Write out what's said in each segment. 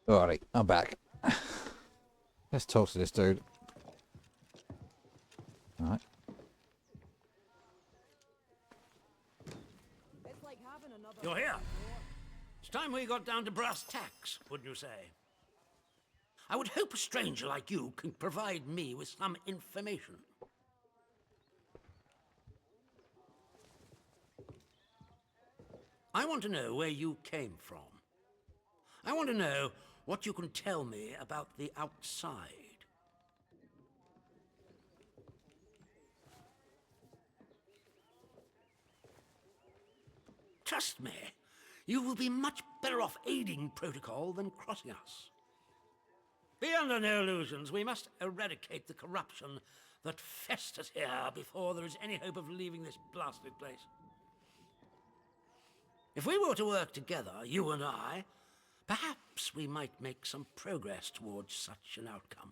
Alright, I'm back. Let's talk to this dude. Alright. You're here. It's time we got down to brass tacks, wouldn't you say? I would hope a stranger like you can provide me with some information. I want to know where you came from. I want to know what you can tell me about the outside. Trust me, you will be much better off aiding protocol than crossing us. Be under no illusions. We must eradicate the corruption that festers here before there is any hope of leaving this blasted place. If we were to work together, you and I, perhaps we might make some progress towards such an outcome.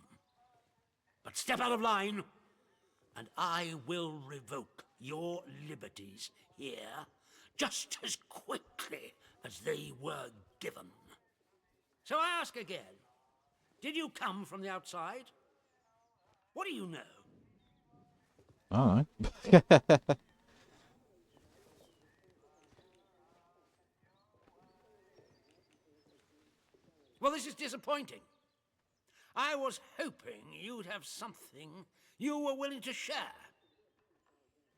But step out of line, and I will revoke your liberties here just as quickly as they were given. So I ask again, did you come from the outside? What do you know? Alright. Well, this is disappointing. I was hoping you'd have something you were willing to share.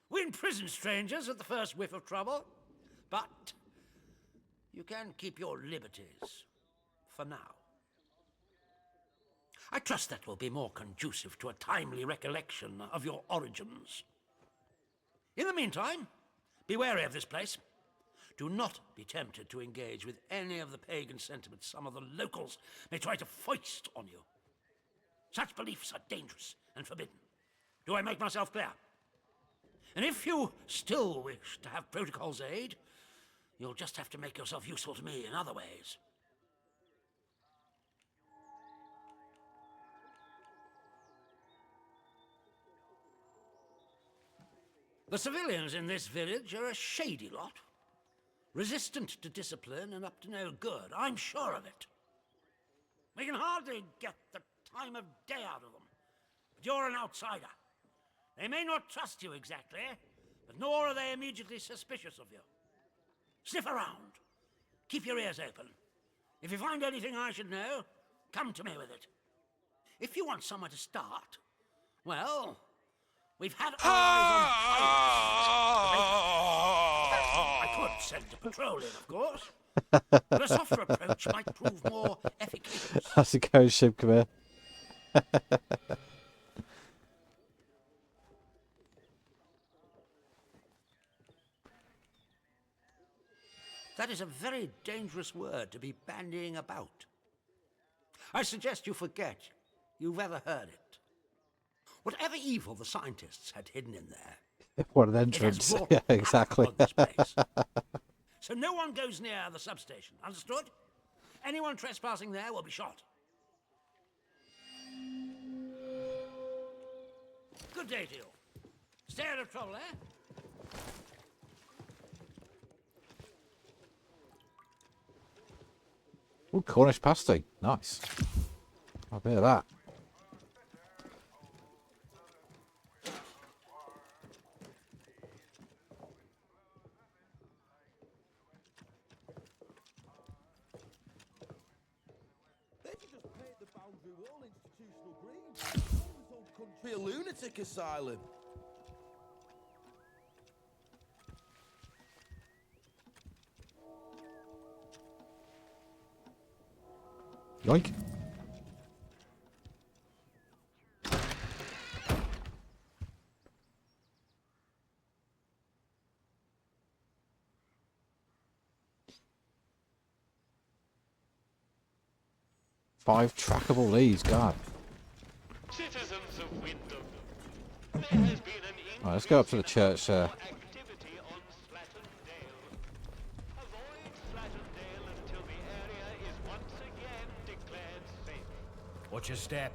We imprison strangers at the first whiff of trouble, but you can keep your liberties for now. I trust that will be more conducive to a timely recollection of your origins. In the meantime, be wary of this place. Do not be tempted to engage with any of the pagan sentiments some of the locals may try to foist on you. Such beliefs are dangerous and forbidden. Do I make myself clear? And if you still wish to have protocol's aid, you'll just have to make yourself useful to me in other ways. The civilians in this village are a shady lot. Resistant to discipline and up to no good, I'm sure of it. We can hardly get the time of day out of them. But you're an outsider. They may not trust you exactly, but nor are they immediately suspicious of you. Sniff around. Keep your ears open. If you find anything I should know, come to me with it. If you want somewhere to start, well, we've had our eyes on pirates. I could send a patrol in, of course, but a softer approach might prove more efficacious. That's a ghost ship, come here. That is a very dangerous word to be bandying about. I suggest you forget you've ever heard it. Whatever evil the scientists had hidden in there, What an it has entrance. brought Yeah, havoc exactly. on this place. So no one goes near the substation, understood? Anyone trespassing there will be shot. Good day to you. Stay out of trouble, eh? Ooh, Cornish pasty. Nice. I'll bit of that. They should just paint the boundary wall institutional green. This whole country a lunatic asylum. Yoink. Five trackable leads, God. Citizens of Wyndham, there has been an Right, let's go up to the church, activity on Slattern Dale. Avoid Slattern Dale until the area is once again declared safe. Watch your step.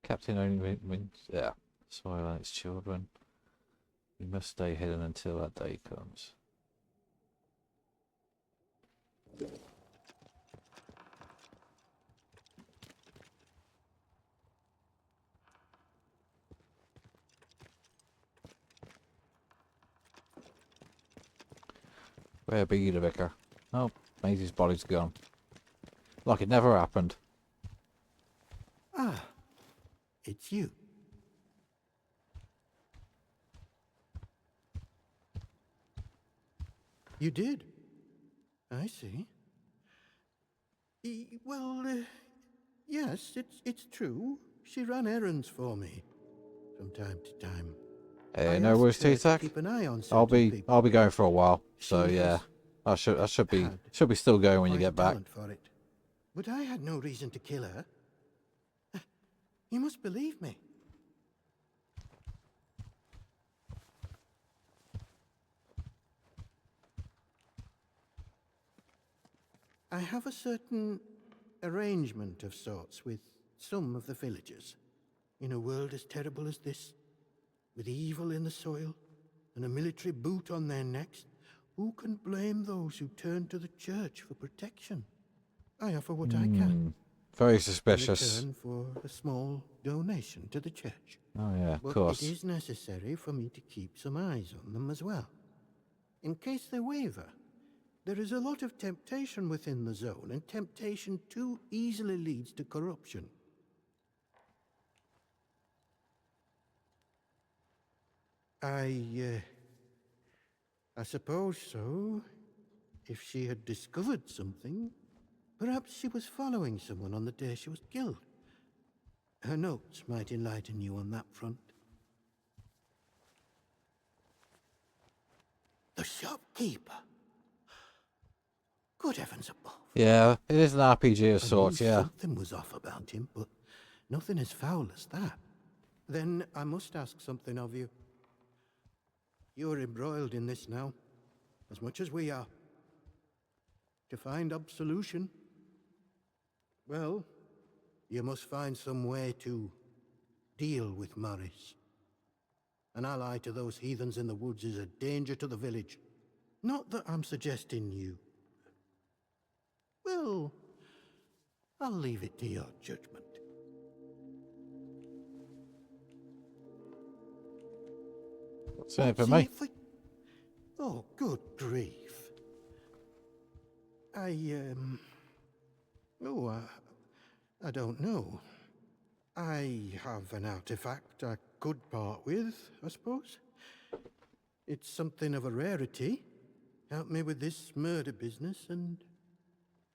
Captain only means, yeah. Soil and its children. We must stay hidden until that day comes. Where be you, the vicar? Oh, Maisie's body's gone. Like it never happened. Ah, it's you. You did? I see. Well, yes, it's true. She ran errands for me from time to time. I No worries, asked her to T-Tac. keep an eye on I'll certain be people. going for a while. So She yeah, has I should be had still going when you quite a get back. talent for it. But I had no reason to kill her. You must believe me. I have a certain arrangement of sorts with some of the villagers. In a world as terrible as this, with evil in the soil and a military boot on their necks, who can blame those who turn to the church for protection? I offer what I can. Very In suspicious. return for a small donation to the church. Oh yeah, of But course. it is necessary for me to keep some eyes on them as well. In case they waver, there is a lot of temptation within the zone, and temptation too easily leads to corruption. I suppose so. If she had discovered something, perhaps she was following someone on the day she was killed. Her notes might enlighten you on that front. The shopkeeper. Good heavens above. Yeah, it is an RPG of I sorts. knew Yeah. something was off about him, but nothing as foul as that. Then I must ask something of you. You're embroiled in this now, as much as we are. To find absolution, well, you must find some way to deal with Morris. An ally to those heathens in the woods is a danger to the village. Not that I'm suggesting you. Well, I'll leave it to your judgment. What's in it for See, me? if oh, good grief. I don't know. I have an artifact I could part with, I suppose. It's something of a rarity. Help me with this murder business, and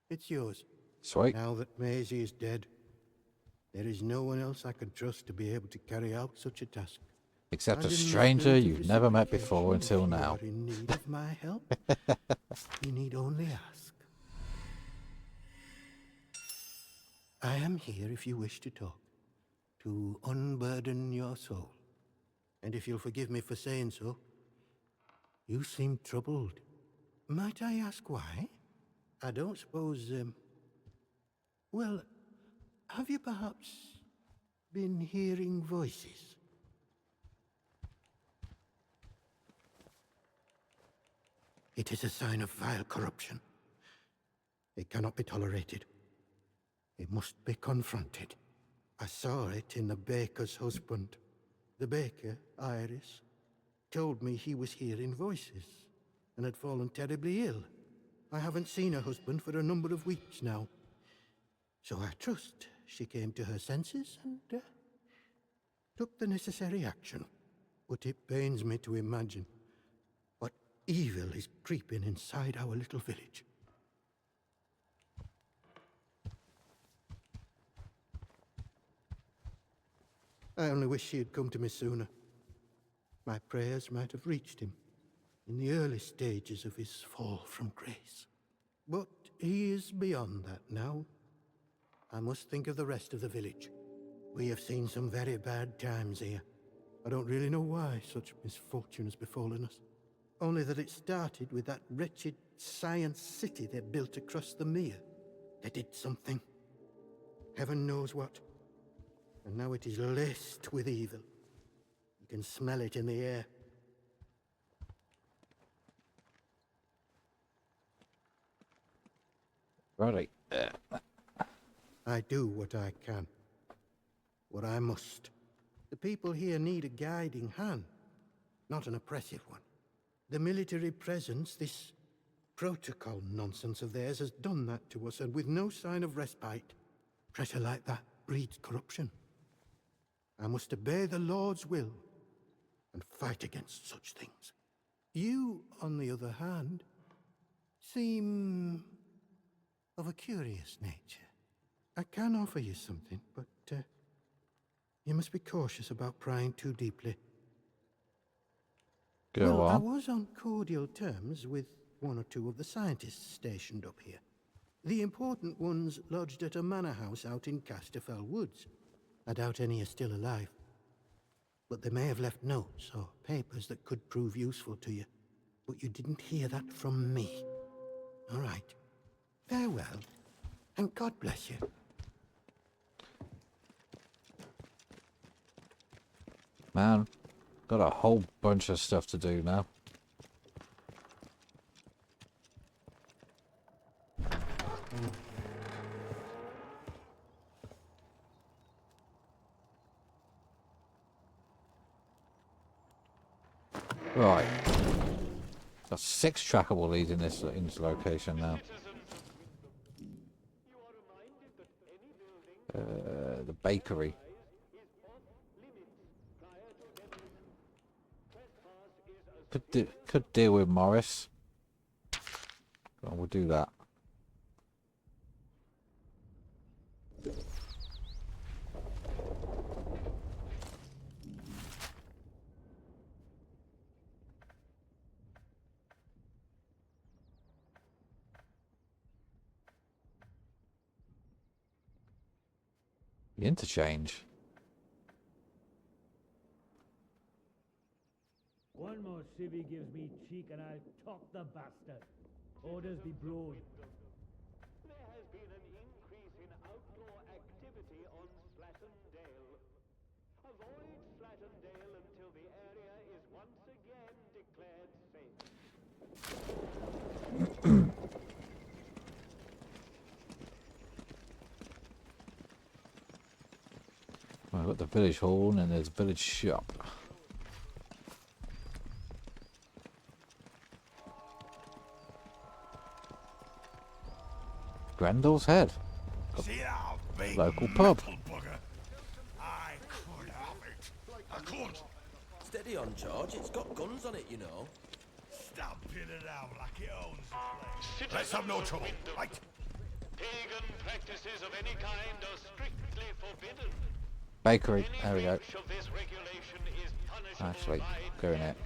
it's yours. Sweet. Now that Maisie is dead, there is no one else I can trust to be able to carry out such a task. Except a And in the stranger spirit of you've never met reciprocation, before until if you now. are in need of my help, you need only ask. I am here if you wish to talk, to unburden your soul. And if you'll forgive me for saying so, you seem troubled. Might I ask why? I don't suppose, well, have you perhaps been hearing voices? It is a sign of vile corruption. It cannot be tolerated. It must be confronted. I saw it in the baker's husband. The baker, Iris, told me he was hearing voices and had fallen terribly ill. I haven't seen her husband for a number of weeks now. So I trust she came to her senses and took the necessary action. But it pains me to imagine what evil is creeping inside our little village. I only wish she had come to me sooner. My prayers might have reached him in the early stages of his fall from grace. But he is beyond that now. I must think of the rest of the village. We have seen some very bad times here. I don't really know why such misfortune has befallen us. Only that it started with that wretched science city they built across the mere. They did something. Heaven knows what. and now it is laced with evil. You can smell it in the air. Righty. I do what I can, what I must. The people here need a guiding hand, not an oppressive one. The military presence, this protocol nonsense of theirs, has done that to us, and with no sign of respite. Pressure like that breeds corruption. I must obey the Lord's will and fight against such things. You, on the other hand, seem of a curious nature. I can offer you something, but you must be cautious about prying too deeply. Go I on. was on cordial terms with one or two of the scientists stationed up here. The important ones lodged at a manor house out in Casterfell Woods. I doubt any are still alive. But they may have left notes or papers that could prove useful to you. But you didn't hear that from me. All right. Farewell, and God bless you. Man, got a whole bunch of stuff to do now. Right. Got 6 trackable leads in this location now. The bakery. Could deal with Morris. Go on, we'll do that. The interchange. One more civvy gives me cheek and I'll top the bastard. Orders be broad. There has been an increase in outlaw activity on Slatten Dale. Avoid Slatten Dale until the area is once again declared safe. Well, I've got the village hall and then there's village shop. Grendel's Head. See that big Local pub. metal bugger? I could have it. I could. Steady on, George. It's got guns on it, you know. Stamping it out like it owns the place. Let's have no trouble, right? Pagan practices of any kind are strictly forbidden. Bakery. There we go. Breach of this regulation is punishable Actually, by go in it.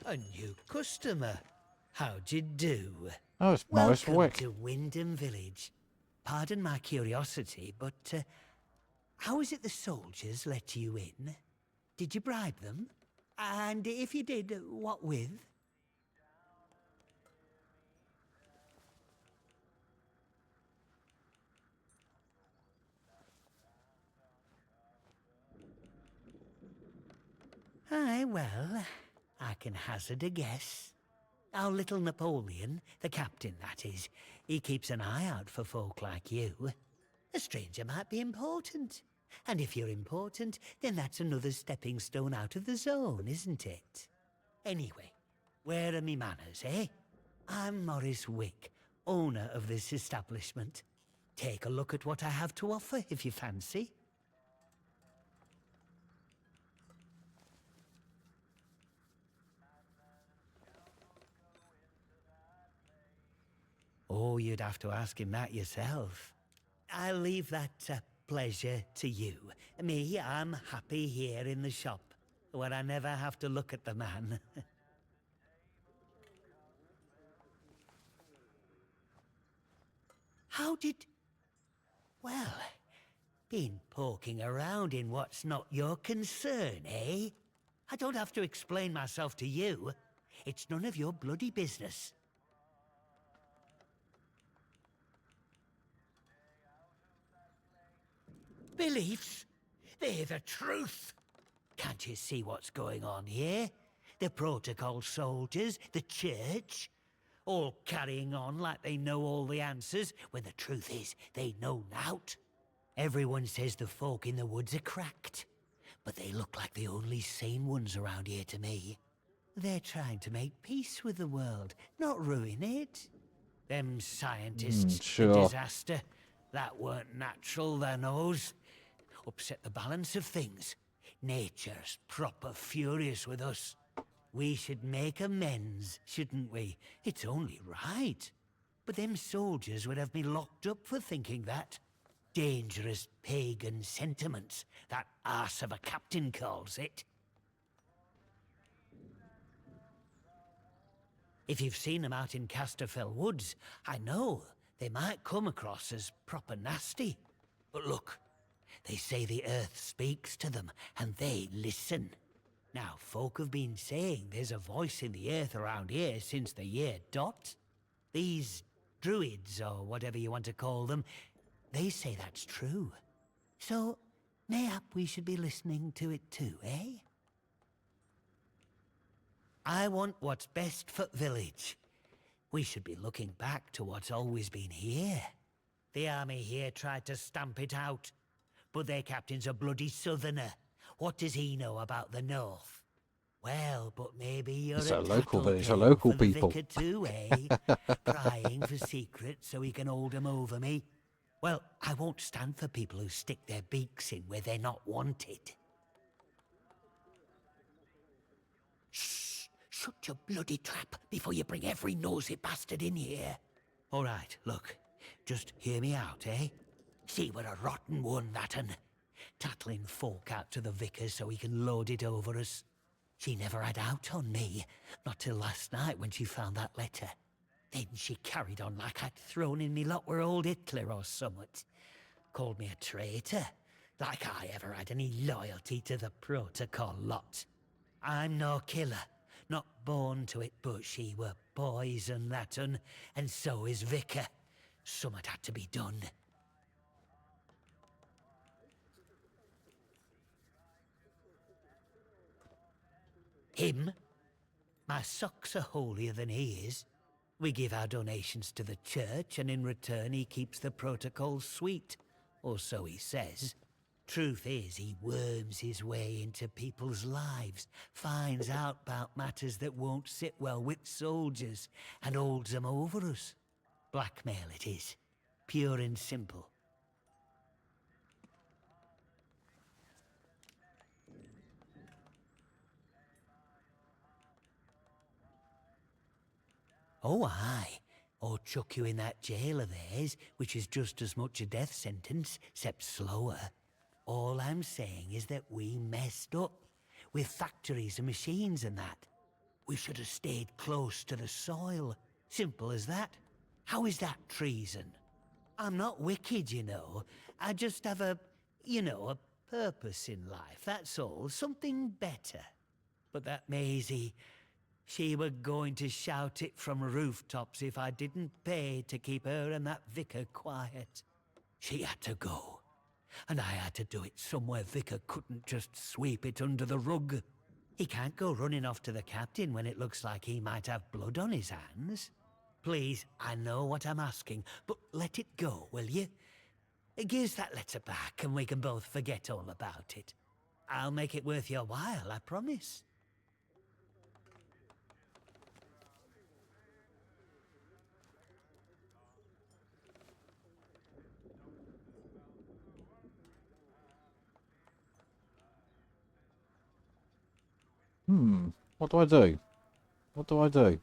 A new customer. How'd you do? Oh, it's Morris Welcome Wick. to Wyndham Village. Pardon my curiosity, but how is it the soldiers let you in? Did you bribe them? And if you did, what with? Aye, well, I can hazard a guess. Our little Napoleon, the captain that is, he keeps an eye out for folk like you. A stranger might be important. And if you're important, then that's another stepping stone out of the zone, isn't it? Anyway, where are me manners, eh? I'm Morris Wick, owner of this establishment. Take a look at what I have to offer if you fancy. Oh, you'd have to ask him that yourself. I'll leave that pleasure to you. Me, I'm happy here in the shop, where I never have to look at the man. How did... Well, been poking around in what's not your concern, eh? I don't have to explain myself to you. It's none of your bloody business. beliefs. They're the truth. Can't you see what's going on here? The protocol soldiers, the church, all carrying on like they know all the answers, when the truth is they know nought. Everyone says the folk in the woods are cracked, but they look like the only sane ones around here to me. They're trying to make peace with the world, not ruin it. Them scientists, the Sure. disaster, that weren't natural, they knows. Upset the balance of things. Nature's proper furious with us. We should make amends, shouldn't we? It's only right. But them soldiers would have me locked up for thinking that. Dangerous pagan sentiments, that arse of a captain calls it. If you've seen them out in Casterfell Woods, I know they might come across as proper nasty. But look, they say the earth speaks to them, and they listen. Now, folk have been saying there's a voice in the earth around here since the year dot. These druids, or whatever you want to call them, they say that's true. So, mayhap we should be listening to it too, eh? I want what's best for village. We should be looking back to what's always been here. The army here tried to stamp it out, but their captain's a bloody southerner. What does he know about the north? Well, but maybe you're It's a a local village, a tattletale local for the people. vicar too, eh? Prying for secrets so he can hold 'em over me. Well, I won't stand for people who stick their beaks in where they're not wanted. Shh! Shut your bloody trap before you bring every nosy bastard in here. All right, look. Just hear me out, eh? See, we're a rotten one, that un. Tattling folk out to the vicar so he can load it over us. She never had out on me, not till last night when she found that letter. Then she carried on like I'd thrown in me lot were old Hitler or summat. Called me a traitor, like I ever had any loyalty to the protocol lot. I'm no killer, not born to it, but she were poison, that un, and so is Vicar. Summat had to be done. Him? My socks are holier than he is. We give our donations to the church, and in return he keeps the protocol sweet. Or so he says. Truth is, he worms his way into people's lives, finds out about matters that won't sit well with soldiers, and holds them over us. Blackmail it is. Pure and simple. Oh, aye. Or chuck you in that jail of theirs, which is just as much a death sentence, except slower. All I'm saying is that we messed up, with factories and machines and that. We should have stayed close to the soil. Simple as that. How is that treason? I'm not wicked, you know. I just have a purpose in life, that's all. Something better. But that Maisie... she were going to shout it from rooftops if I didn't pay to keep her and that vicar quiet. She had to go, and I had to do it somewhere Vicar couldn't just sweep it under the rug. He can't go running off to the captain when it looks like he might have blood on his hands. Please, I know what I'm asking, but let it go, will you? Give us that letter back and we can both forget all about it. I'll make it worth your while, I promise. What do I do? What do I do?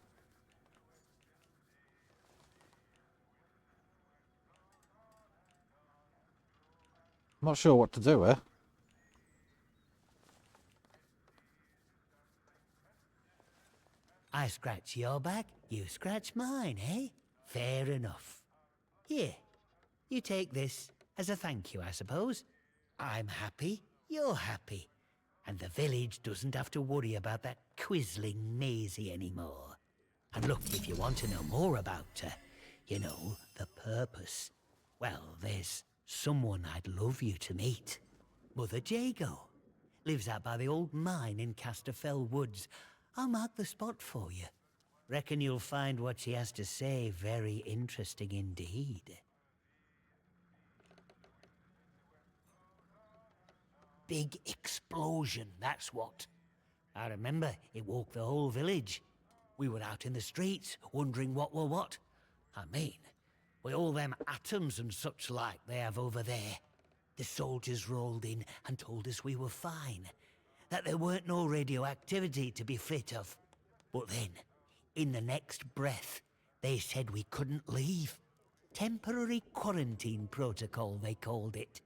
I'm not sure what to do here. I scratch your back, you scratch mine, eh? Fair enough. Here, you take this as a thank you, I suppose. I'm happy, you're happy. And the village doesn't have to worry about that quizzling Maisie anymore. And look, if you want to know more about her, you know, the purpose. Well, there's Someone I'd love you to meet. Mother Jago. Lives out by the old mine in Casterfell Woods. I'll mark the spot for you. Reckon you'll find what she has to say very interesting indeed. Big explosion, that's what. I remember it woke the whole village. We were out in the streets, wondering what were what. I mean, with all them atoms and such like they have over there. The soldiers rolled in and told us we were fine, that there weren't no radioactivity to be frit of. But then, in the next breath, they said we couldn't leave. Temporary quarantine protocol, they called it.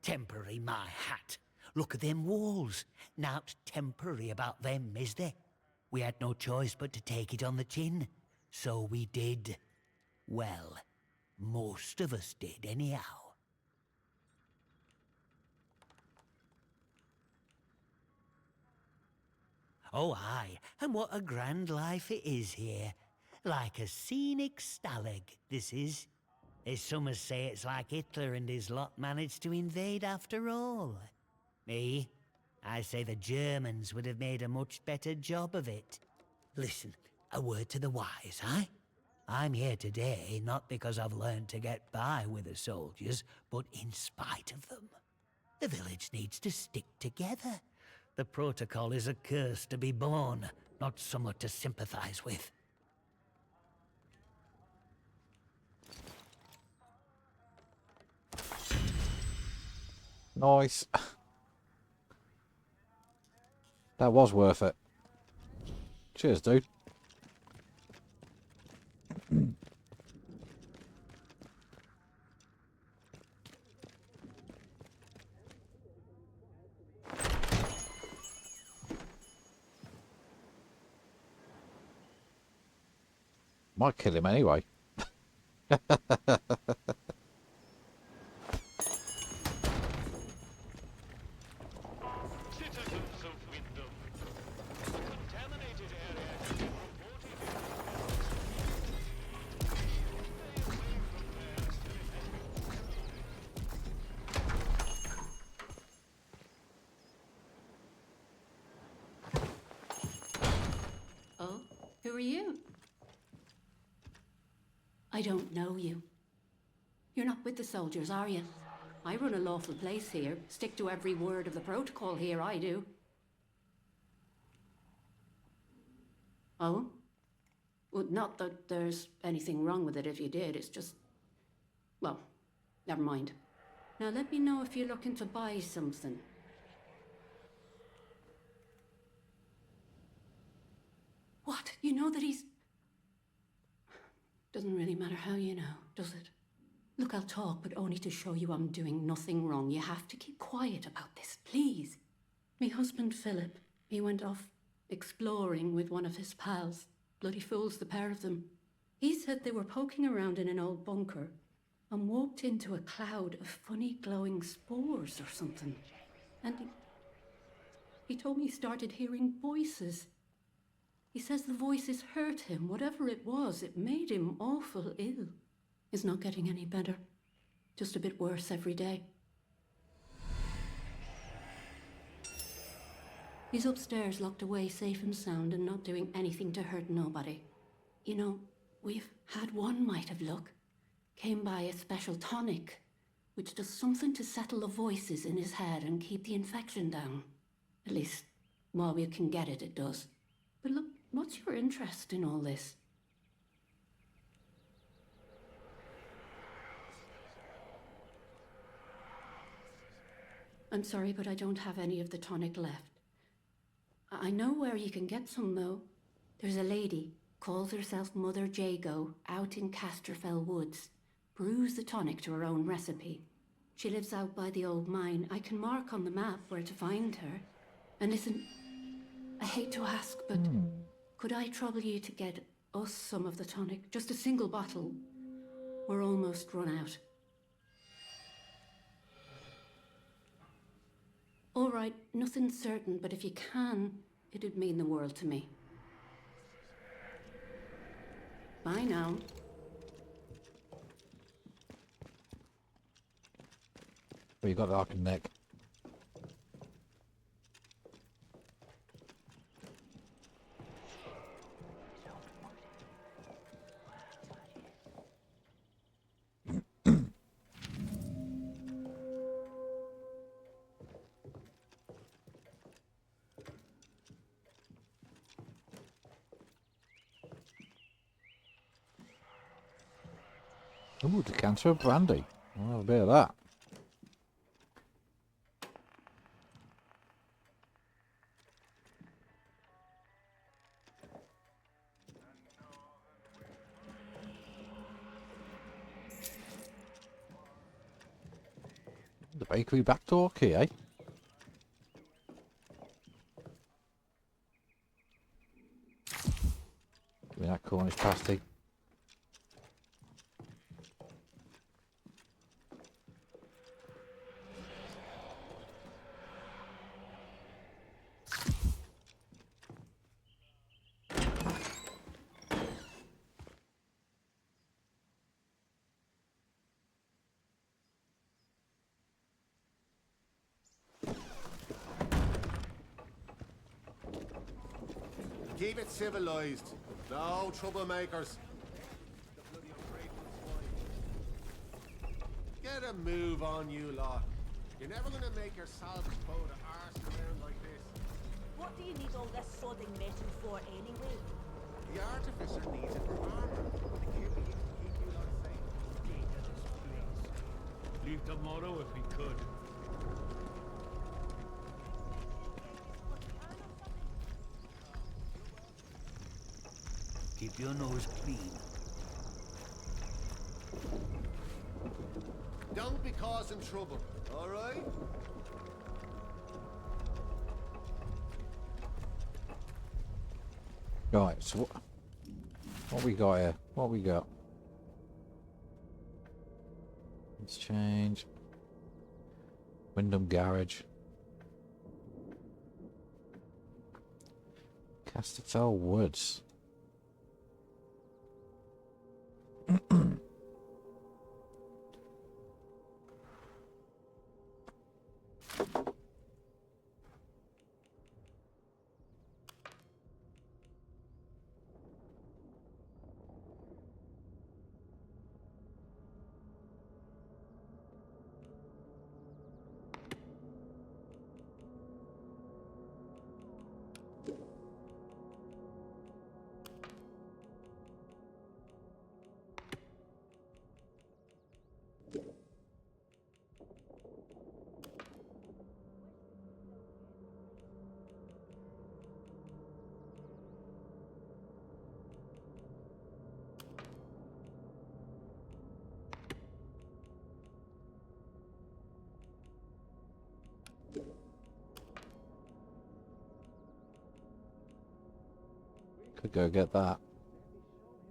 Temporary, my hat. Look at them walls. Nowt temporary about them, is there? We had no choice but to take it on the chin. So we did. Well, most of us did anyhow. Oh aye, and what a grand life it is here. Like a scenic stalag, this is. There's some as say it's like Hitler and his lot managed to invade after all. Me? I say the Germans would have made a much better job of it. Listen, a word to the wise, eh? I'm here today not because I've learned to get by with the soldiers, but in spite of them. The village needs to stick together. The protocol is a curse to be born, not somewhat to sympathize with. Nice. That was worth it. Cheers, dude. Might kill him anyway. Citizens of Wyndham, a contaminated area has been reported. Oh, who are you? I don't know you. You're not with the soldiers, are you? I run a lawful place here. Stick to every word of the protocol here, I do. Oh? Well, not that there's anything wrong with it if you did, it's just... Well, never mind. Now let me know if you're looking to buy something. What? You know that he's... Doesn't really matter how you know, does it? Look, I'll talk, but only to show you I'm doing nothing wrong. You have to keep quiet about this, please. Me husband, Philip, he went off exploring with one of his pals. Bloody fools, the pair of them. He said they were poking around in an old bunker and walked into a cloud of funny glowing spores or something. And he told me he started hearing voices. He says the voices hurt him. Whatever it was, it made him awful ill. He's not getting any better. Just a bit worse every day. He's upstairs, locked away, safe and sound, and not doing anything to hurt nobody. You know, we've had one mite of luck. Came by a special tonic, which does something to settle the voices in his head and keep the infection down. At least, while we can get it, it does. But look, what's your interest in all this? I'm sorry, but I don't have any of the tonic left. I know where you can get some, though. There's a lady, calls herself Mother Jago, out in Casterfell Woods. Brews the tonic to her own recipe. She lives out by the old mine. I can mark on the map where to find her. And listen, I hate to ask, but could I trouble you to get us some of the tonic? Just a single bottle. We're almost run out. All right, nothing certain, but if you can, it'd mean the world to me. Bye now. But you got the arc and neck. Ooh, decanter of brandy. I'll have a bit of that. The bakery back door key, eh? Give me that Cornish pasty. Keep it civilized. No troublemakers. Get a move on, you lot. You're never gonna make yourselves bow to arse around like this. What do you need all this sodding metal for anyway? The artificer needs it for armor. The kid needs to keep you lot safe. Stay to this place. Leave tomorrow if we could. Keep your nose clean. Don't be causing trouble, alright? Right, so what we got here? What we got? Let's change. Wyndham Garage. Casterfell Woods. Could go get that.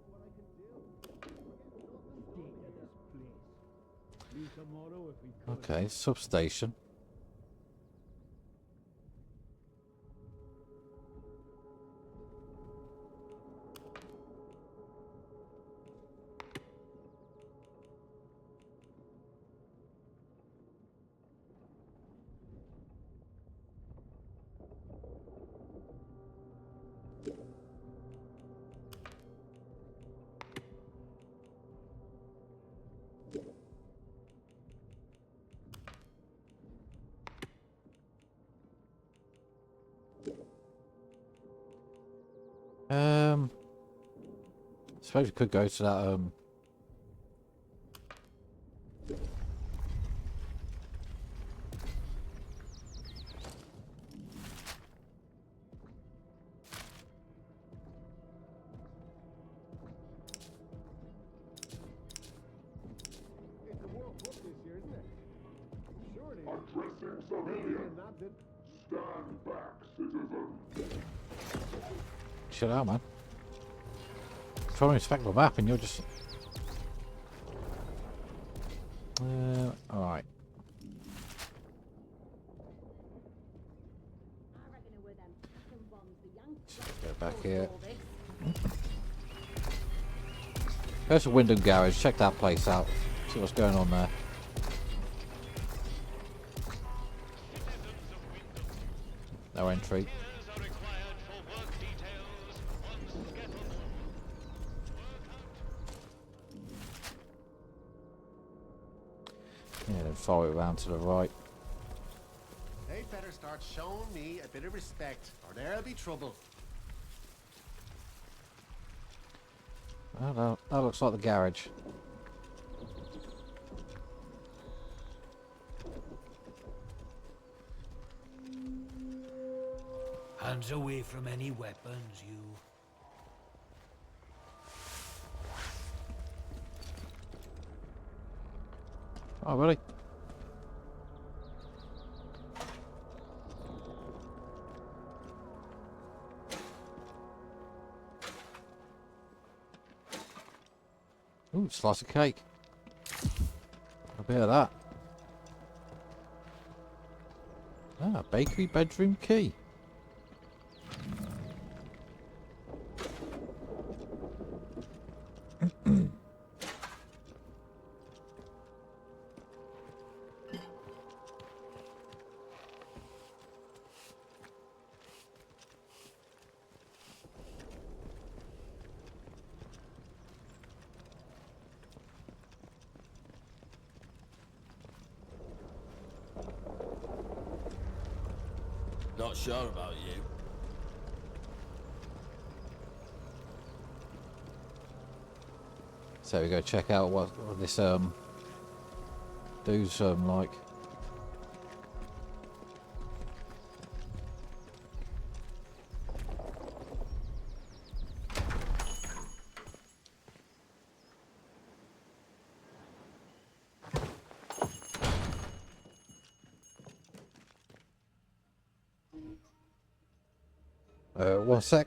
Stay to this place. Leave tomorrow if we could. Okay, substation. I suppose we could go to that It's the World Cup this year, isn't it? Surely. Addressing civilian. That's it. Stand back, citizen. chill out, man. Trying to inspect the map and you're just alright. Go back here. There's a Wyndham Garage. Check that place out. See what's going on there. no entry. Yeah, then follow it around to the right. They'd better start showing me a bit of respect, or there'll be trouble. Well, that looks like the garage. Hands away from any weapons, you. Oh, really? Ooh, slice of cake. A bit of that. Ah, bakery bedroom key. Not sure about you. So we go check out what this dude's like. One sec.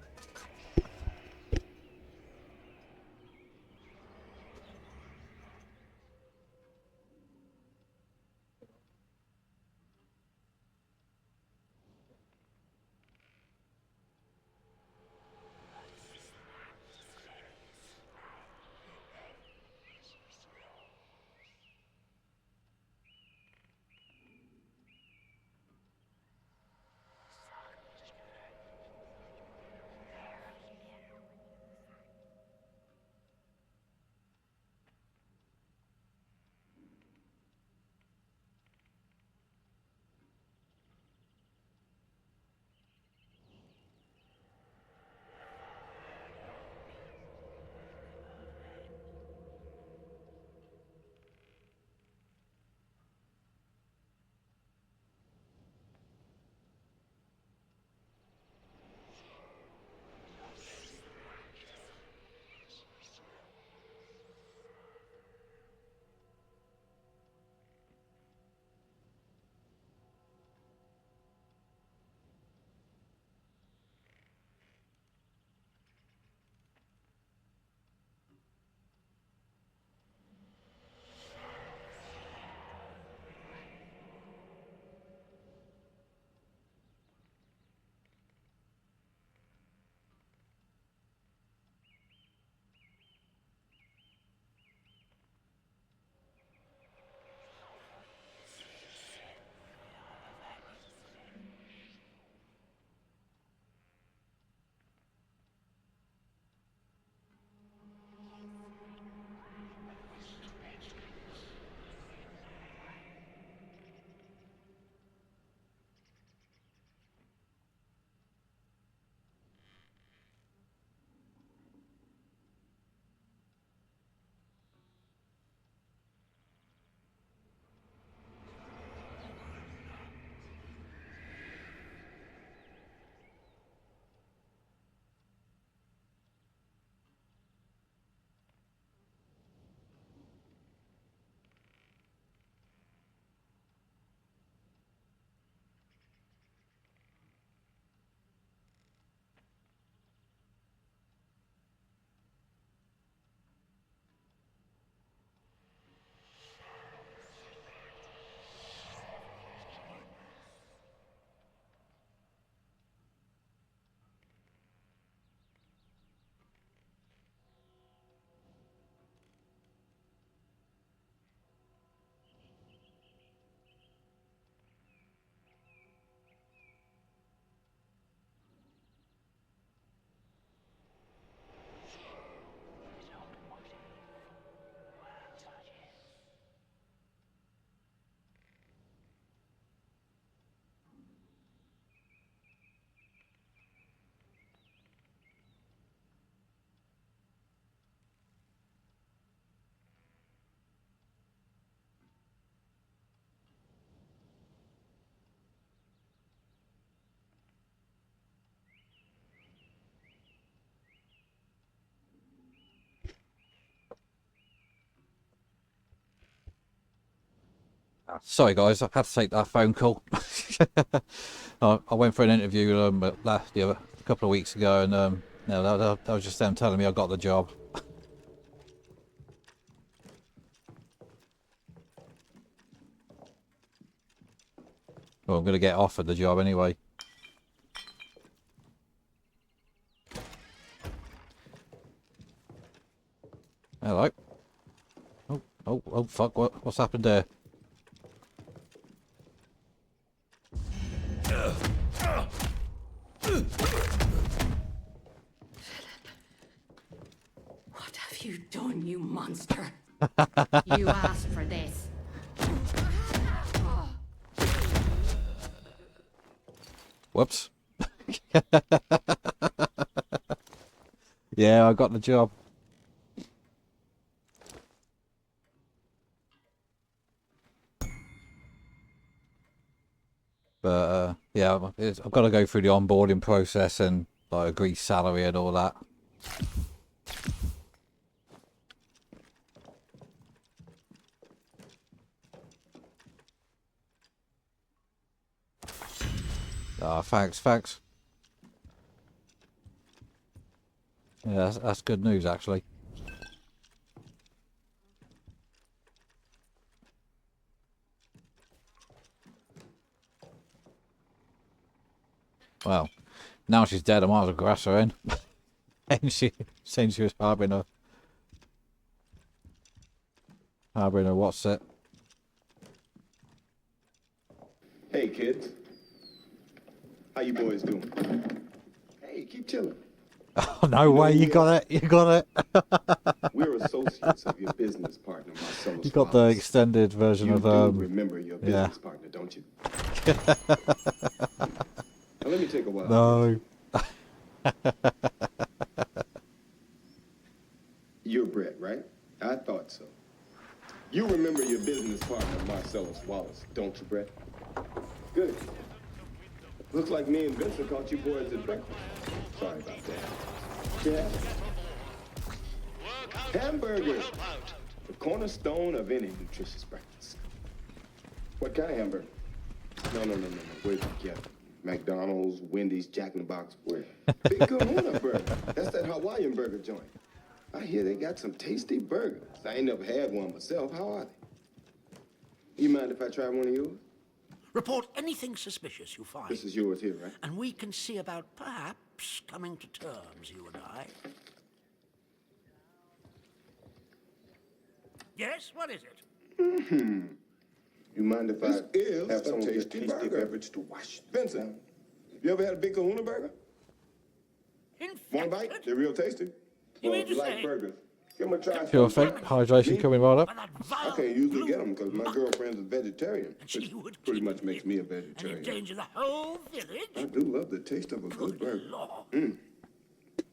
Sorry guys, I had to take that phone call. I went for an interview a couple of weeks ago, and no, that was just them telling me I got the job. Well, I'm going to get offered the job anyway. Hello. Oh, fuck, what's happened there? What have you done, you monster? You asked for this. Whoops. Yeah, I got the job. But yeah, I've got to go through the onboarding process and like agree salary and all that. Ah, thanks. Yeah, that's good news actually. Well, now she's dead, I might as well grass her in. And she was harbouring a what's it? Hey kids, how you boys doing? Hey, keep chilling. Oh no way! You got it! We're associates of your business partner, Marcellus. You got the extended version you of do remember your business partner, don't you? Now, let me take a while. No. You're Brett, right? I thought so. You remember your business partner, Marcellus Wallace, don't you, Brett? Good. Looks like me and Vincent caught you boys at breakfast. Sorry about that. Yeah. Hamburgers. The cornerstone of any nutritious breakfast. What kind of hamburger? No. Where'd you get it? McDonald's, Wendy's, Jack in the Box, where? Big Kahuna Burger. That's that Hawaiian burger joint. I hear they got some tasty burgers. I ain't never had one myself. How are they? You mind if I try one of yours? Report anything suspicious you find. This is yours here, right? And we can see about perhaps coming to terms, you and I. Yes, what is it? You mind if I have some of your tasty beverage to wash? Vincent, you ever had a Big Kahuna burger? One bite? They're real tasty. You mean to like say? burgers? Give them a try. Pure fake hydration coming right up. I can't usually get them because my girlfriend's a vegetarian, which pretty much makes me a And vegetarian. endanger the whole village? I do love the taste of a good burger. Lord.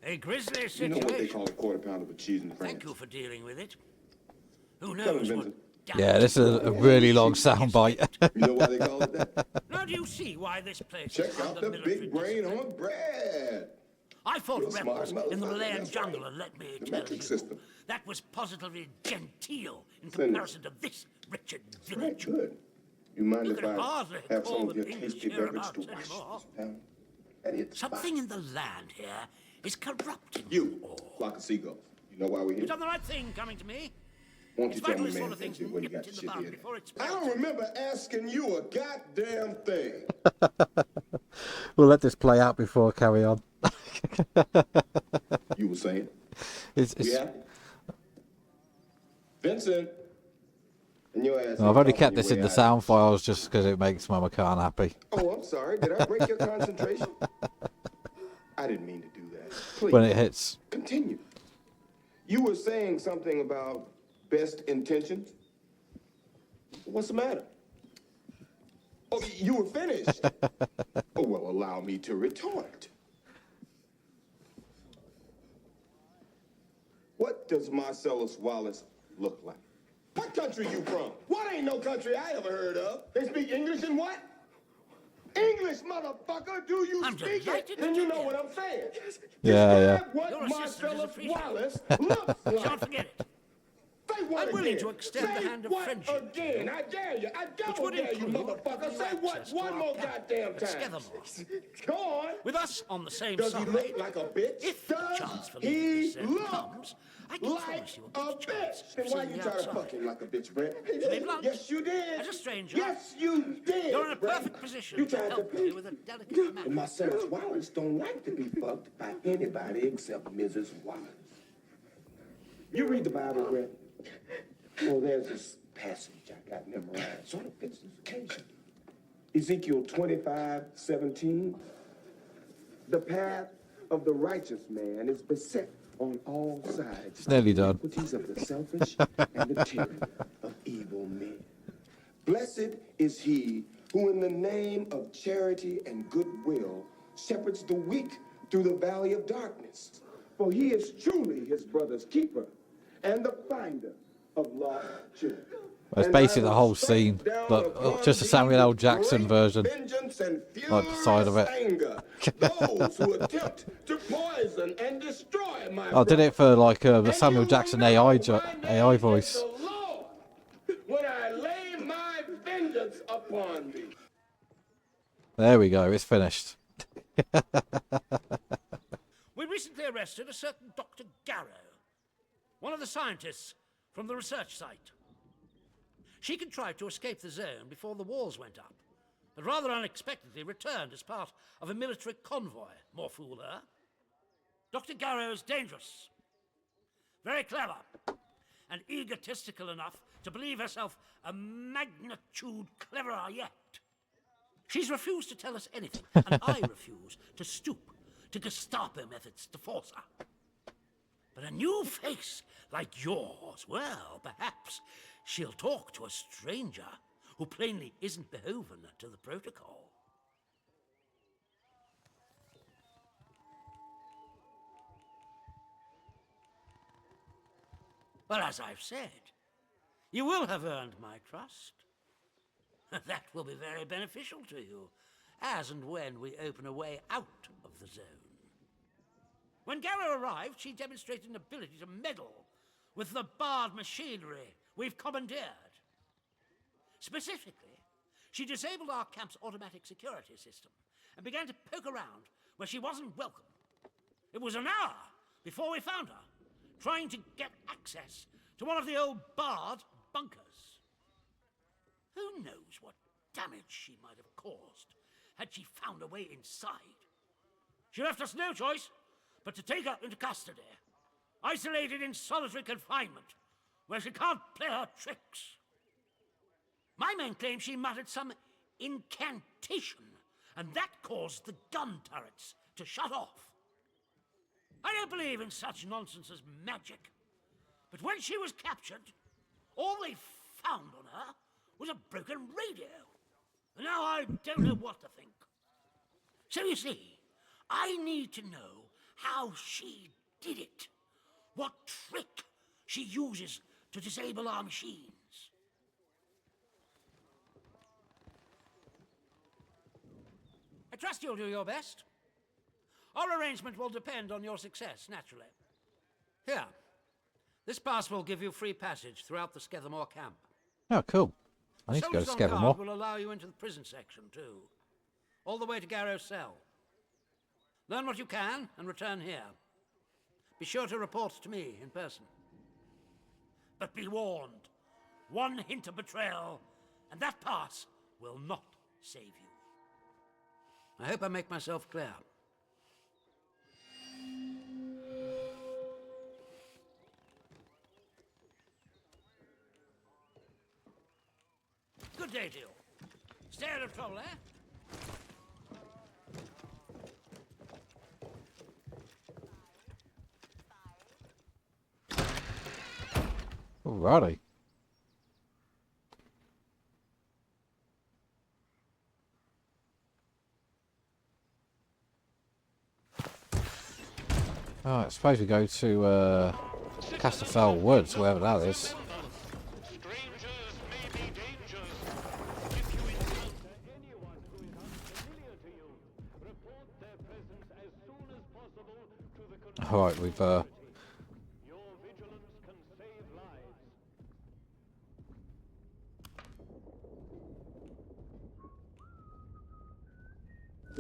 A grisly You situation. know what they call a quarter pound of a cheese in France? Thank you for dealing with it. Who Tell him, knows what... Vincent. Yeah, this is a really long soundbite. You know why they call it that? Now do you see why this place Check is out under the military big brain discipline? on Brad. I fought You're a smart rebels in the motherfucker, Malayan that's jungle, right. and let me The tell metric you, system. that was positively genteel in Cynic. comparison to this wretched Right, village. good. You mind You if can I hardly have call some of the your English tasty beverage to hereabouts wash anymore. this down? And it's Something in the land here is corrupting You, flock of seagulls. You know why we're here? You've done the right thing coming to me. Won't you It's tell vital me, this man, sort of thing's Vincent, what you nipped got in the shit bud here? before it's I don't remember asking you a goddamn thing. We'll let this play out before I carry on. You were saying? It's, Yeah. Vincent. And your ass. No, I've only kept this in the sound files just because it makes Mama Khan happy. Oh, I'm sorry. Did I break your concentration? I didn't mean to do that. Please. When it hits. Continue. You were saying something about best intentions. What's the matter? Oh, you were finished. Oh, well, allow me to retort. What does Marcellus Wallace look like? What country you from? What ain't no country I ever heard of? They speak English and what? English, motherfucker, do you speak it? Then you know what I'm saying. Yeah. Describe what Your assistant is Marcellus appreciated. Wallace looks like. Don't forget it. Say what I'm willing again? to extend Say the hand of what friendship to again? you, I dare you. I which double would dare you, include motherfucker. new Say what access to one our more camp goddamn at time. Skethermore. Go on. With us on the same Does side, he look like a bitch? if the Does chance for he leaving this zone look comes, I can like promise you a a good chance bitch? Then of why seeing you the try to outside. fuck him like a bitch, Brett? To be blunt, Yes, you did. as a stranger, Yes, you did. you're in a Brett. perfect position You to tried help to me with a delicate matter. And Marcellus Wallace don't like to be fucked by anybody except Mrs. Wallace. You read the Bible, Brett? Well, there's this passage I got memorized. Sort of fits this occasion. Ezekiel 25:17. The path of the righteous man is beset on all sides. It's nearly done. By the iniquities of the selfish and the tyranny of evil men. Blessed is he who in the name of charity and goodwill shepherds the weak through the valley of darkness. For he is truly his brother's keeper and the finder of lost children. Well, it's basically the whole scene, but just a Samuel L. Jackson version, like the side of it. Those who attempt to poison and destroy my I did it for like the Samuel Jackson AI voice. When I lay my vengeance upon thee. There we go, it's finished. We recently arrested a certain Dr. Garrow, one of the scientists from the research site. She contrived to escape the zone before the walls went up, but rather unexpectedly returned as part of a military convoy. More fool her. Dr. Garrow's dangerous, very clever, and egotistical enough to believe herself a magnitude cleverer yet. She's refused to tell us anything, and I refuse to stoop to Gestapo methods to force her. But a new face like yours, well, perhaps she'll talk to a stranger who plainly isn't beholden to the protocol. Well, as I've said, you will have earned my trust. That will be very beneficial to you, as and when we open a way out of the zone. When Garrow arrived, she demonstrated an ability to meddle with the barred machinery we've commandeered. Specifically, she disabled our camp's automatic security system and began to poke around where she wasn't welcome. It was an hour before we found her, trying to get access to one of the old barred bunkers. Who knows what damage she might have caused had she found a way inside. She left us no choice but to take her into custody, isolated in solitary confinement, where she can't play her tricks. My men claim she muttered some incantation, and that caused the gun turrets to shut off. I don't believe in such nonsense as magic, but when she was captured, all they found on her was a broken radio. And now I don't know what to think. So you see, I need to know how she did it. What trick she uses to disable our machines. I trust you'll do your best. Our arrangement will depend on your success, naturally. Here, this pass will give you free passage throughout the Skethermore camp. Oh, cool. I need to go to Soldiers on Skethermore. guard will allow you into the prison section, too. All the way to Garrow's cell. Learn what you can and return here. Be sure to report to me in person. But be warned, one hint of betrayal, and that pass will not save you. I hope I make myself clear. Good day to you. Stay out of trouble, eh? Alrighty. Alright, I suppose we go to Atomfall Woods, wherever that is. Alright, we've A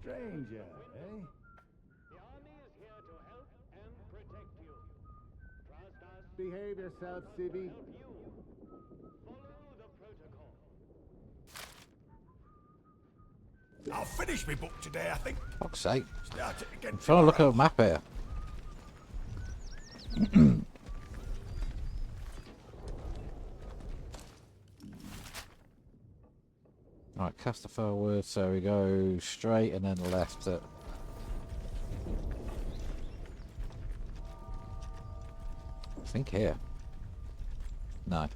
stranger, eh? The army is here to help and protect you. Trust us. Behave yourself, Civvy. Help you. Follow the protocol. I'll finish my book today, I think. Fuck's sake. Start it again I'm trying to look at tomorrow. a map here. Right, cast the forward, so we go straight and then left it. I think here. No.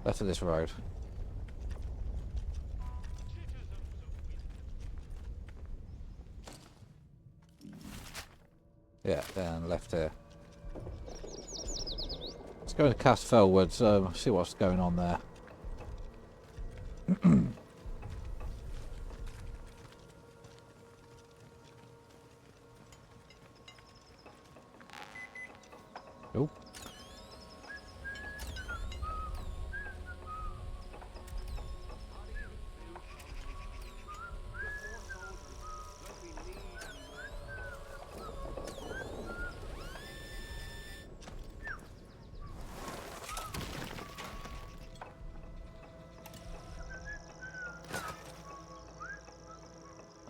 Left of this road. Yeah, then left here. Let's go to Castfell Woods, see what's going on there. Oh.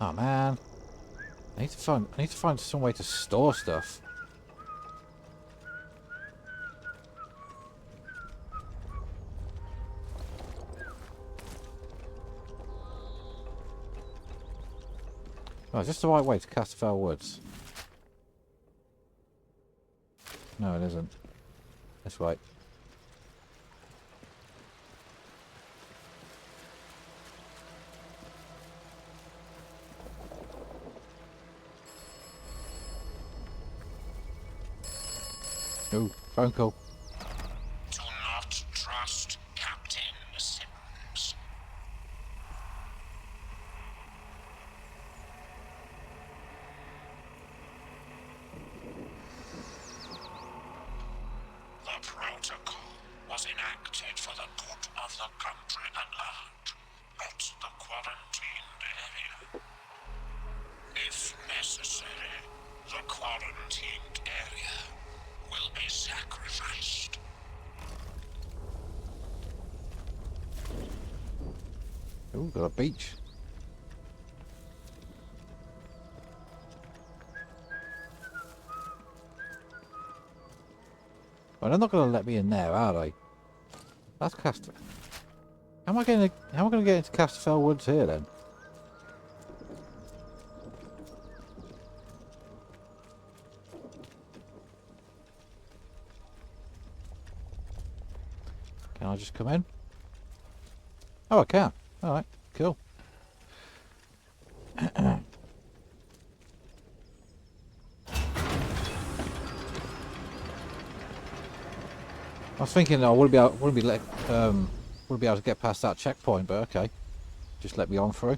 Oh man, I need to find some way to store stuff. Oh, just the right way to Castfell Woods. No, it isn't. This way. Ooh, phone call. Do not trust Captain Sims. The protocol was enacted for the good of the country at large, not the quarantined area. If necessary, the quarantined area will be sacrificed. Ooh, got a beach. Well, they're not going to let me in there, are they? That's Cast. How am I going to get into Castfell Woods here then? Can I just come in? Oh, I can. All right, cool. I was thinking I wouldn't be able to get past that checkpoint, but okay, just let me on through.